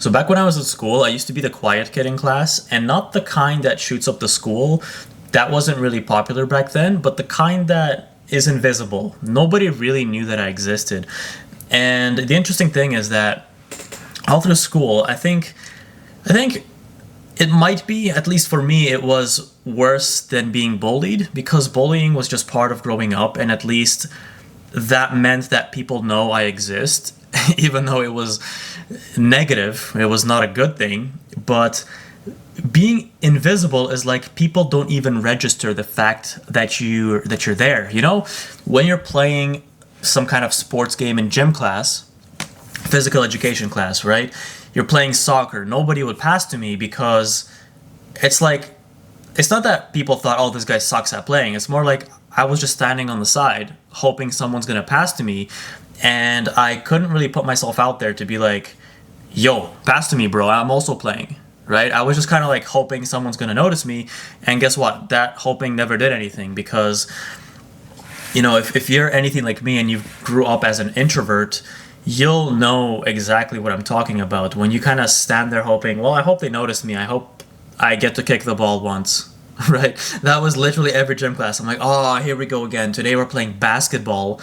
So back when I was at school, I used to be the quiet kid in class, and not the kind that shoots up the school. That wasn't really popular back then, but the kind that is invisible. Nobody really knew that I existed. And the interesting thing is that all through school, I think it might be, at least for me, it was worse than being bullied because bullying was just part of growing up, and at least that meant that people know I exist, even though it was negative. It was not a good thing. But being invisible is like people don't even register the fact that you're there. When you're playing some kind of sports game in gym class, physical education class, right? You're playing soccer. Nobody would pass to me because it's like it's not that people thought, oh, this guy sucks at playing. It's more like I was just standing on the side, hoping someone's gonna pass to me, and I couldn't really put myself out there to be like, yo, pass to me, bro. I'm also playing, right? I was just kind of like hoping someone's gonna notice me, and guess what? That hoping never did anything because, if you're anything like me and you grew up as an introvert, you'll know exactly what I'm talking about when you kind of stand there hoping, well, I hope they notice me. I hope I get to kick the ball once. Right? That was literally every gym class. I'm like, oh, here we go again. Today we're playing basketball.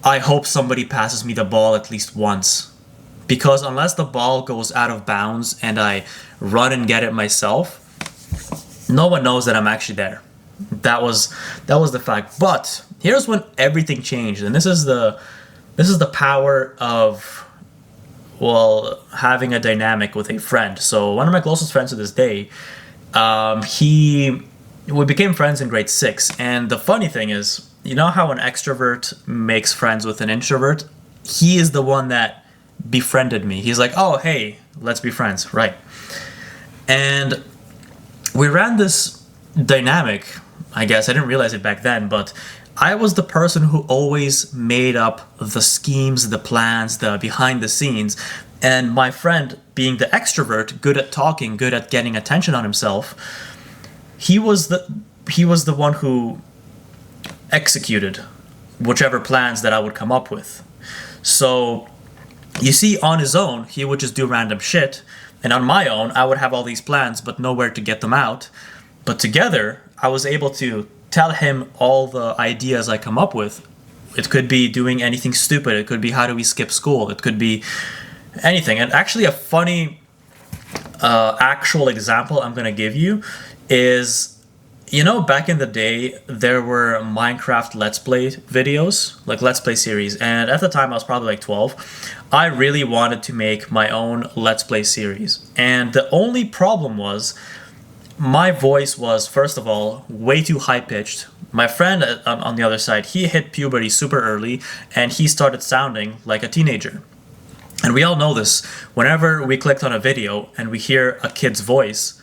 I hope somebody passes me the ball at least once. Because unless the ball goes out of bounds and I run and get it myself, no one knows that I'm actually there. That was the fact. But here's when everything changed, and this is the power of, well, having a dynamic with a friend. So one of my closest friends to this day, he we became friends in grade six, and the funny thing is, you know how an extrovert makes friends with an introvert? He is the one that befriended me. He's like, oh, hey, let's be friends, right? And we ran this dynamic. I guess I didn't realize it back then, but I was the person who always made up the schemes, the plans, the behind the scenes. And my friend, being the extrovert, good at talking, good at getting attention on himself, he was the one who executed whichever plans that I would come up with. So you see, on his own, he would just do random shit, and on my own, I would have all these plans but nowhere to get them out. But together, I was able to tell him all the ideas I come up with. It could be doing anything stupid. It could be how do we skip school. It could be anything. And actually, a funny actual example I'm going to give you is, back in the day, there were Minecraft Let's Play videos, like Let's Play series. And at the time, I was probably like 12. I really wanted to make my own Let's Play series. And the only problem was, my voice was, first of all, way too high pitched. My friend on the other side, he hit puberty super early, and he started sounding like a teenager. And we all know this. Whenever we clicked on a video and we hear a kid's voice,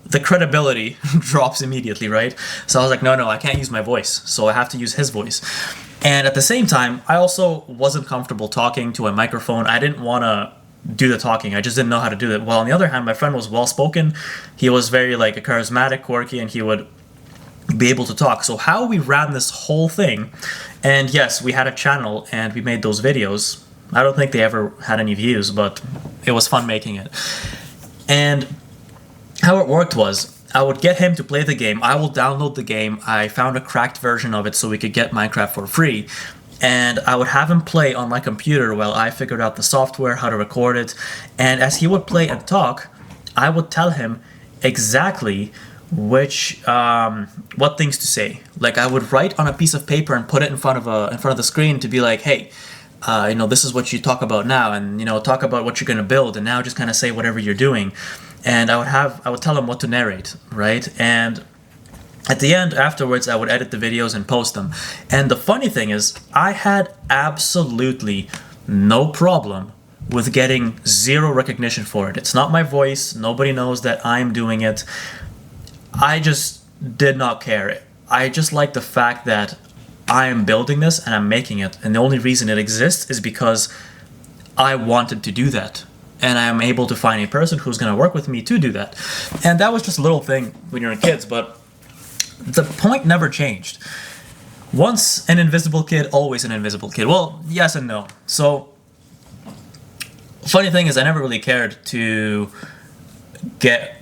the credibility drops immediately, right? So I was like, no, I can't use my voice, so I have to use his voice. And at the same time, I also wasn't comfortable talking to a microphone. I didn't want to do the talking. I just didn't know how to do it. Well, on the other hand, my friend was well-spoken. He was very like a charismatic, quirky, and he would be able to talk. So how we ran this whole thing, and yes, we had a channel and we made those videos. I don't think they ever had any views, but it was fun making it. And how it worked was, I would get him to play the game. I will download the game. I found a cracked version of it so we could get Minecraft for free. And I would have him play on my computer while I figured out the software, how to record it. And as he would play and talk, I would tell him exactly what things to say. Like, I would write on a piece of paper and put it in front of the screen to be like, hey, this is what you talk about now, and talk about what you're gonna build, and now just kind of say whatever you're doing. And I would tell him what to narrate, right? And at the end, afterwards, I would edit the videos and post them. And the funny thing is, I had absolutely no problem with getting zero recognition for it. It's not my voice. Nobody knows that I'm doing it. I just did not care. I just like the fact that I am building this and I'm making it. And the only reason it exists is because I wanted to do that. And I am able to find a person who's going to work with me to do that. And that was just a little thing when you're kids, but the point never changed. Once an invisible kid, always an invisible kid. Well, yes and no. So funny thing is, I never really cared to get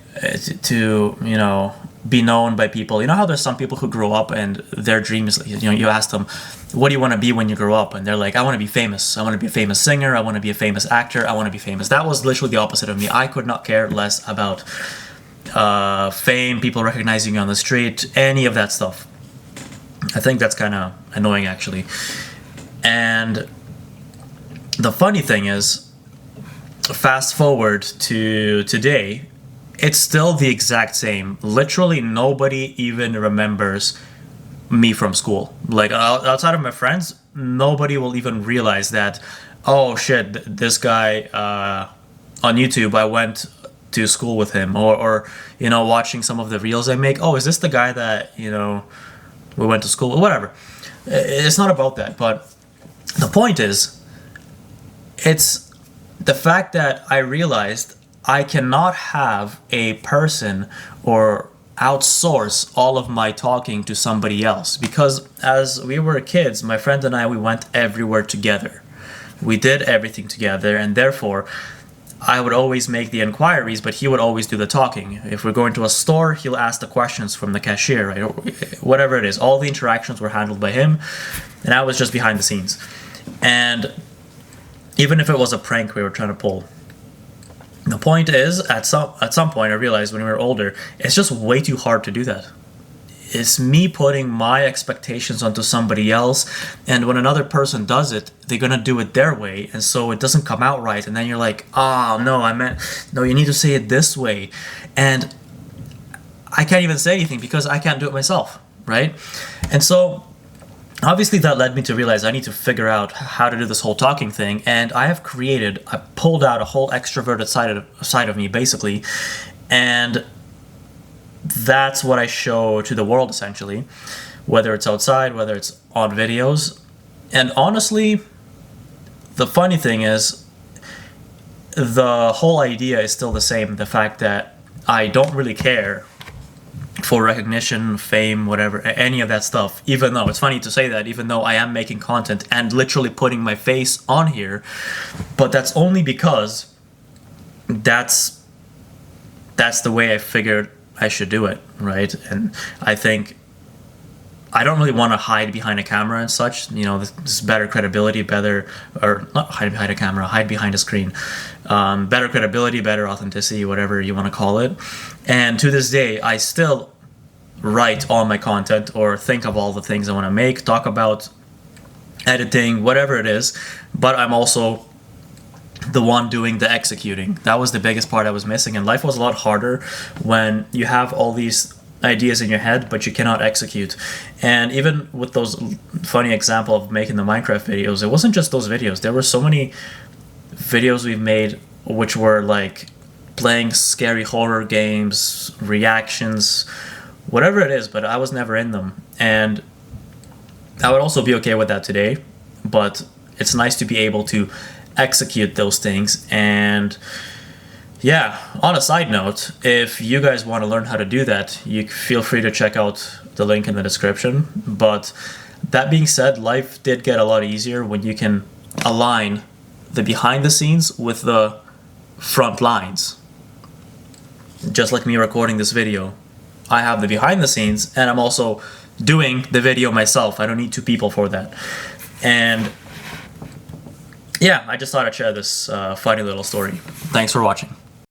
to be known by people. You know how there's some people who grow up and their dream is, you ask them, what do you want to be when you grow up? And they're like, I want to be famous. I want to be a famous singer. I want to be a famous actor. I want to be famous. That was literally the opposite of me. I could not care less about fame, people recognizing you on the street, any of that stuff. I think that's kind of annoying, actually. And the funny thing is, fast forward to today, it's still the exact same. Literally nobody even remembers me from school. Like, outside of my friends, nobody will even realize that, oh shit, this guy on YouTube, I went to school with him, or watching some of the reels I make, oh, is this the guy that we went to school with? Whatever. It's not about that, but the point is, it's the fact that I realized I cannot have a person or outsource all of my talking to somebody else, because as we were kids, my friend and I, we went everywhere together. We did everything together, and therefore I would always make the inquiries, but he would always do the talking. If we're going to a store, he'll ask the questions from the cashier, right? Or whatever it is. All the interactions were handled by him, and I was just behind the scenes. And even if it was a prank we were trying to pull, the point is, at some point I realized when we were older, it's just way too hard to do that. It's me putting my expectations onto somebody else, and when another person does it, they're gonna do it their way, and so it doesn't come out right, and then you're like, oh no, you need to say it this way, and I can't even say anything because I can't do it myself, right? And so obviously that led me to realize I need to figure out how to do this whole talking thing, and I pulled out a whole extroverted side of me, basically, and that's what I show to the world, essentially, whether it's outside, whether it's on videos. And honestly, the funny thing is, the whole idea is still the same. The fact that I don't really care for recognition, fame, whatever, any of that stuff, even though, it's funny to say that, even though I am making content and literally putting my face on here, but that's only because that's the way I figured I should do it, right? And I think I don't really want to hide behind a camera and such. This is better credibility, or not hide behind a camera, hide behind a screen. Better credibility, better authenticity, whatever you want to call it. And to this day, I still write all my content or think of all the things I want to make, talk about editing, whatever it is, but I'm also the one doing the executing. That was the biggest part I was missing, and life was a lot harder when you have all these ideas in your head but you cannot execute. And even with those funny example of making the Minecraft videos, it wasn't just those videos. There were so many videos we've made which were like playing scary horror games, reactions, whatever it is, but I was never in them. And I would also be okay with that today, but it's nice to be able to execute those things. And yeah, on a side note, if you guys want to learn how to do that, you feel free to check out the link in the description. But that being said, life did get a lot easier when you can align the behind the scenes with the front lines. Just like me recording this video, I have the behind the scenes, and I'm also doing the video myself. I don't need two people for that. And yeah, I just thought I'd share this funny little story. Thanks for watching.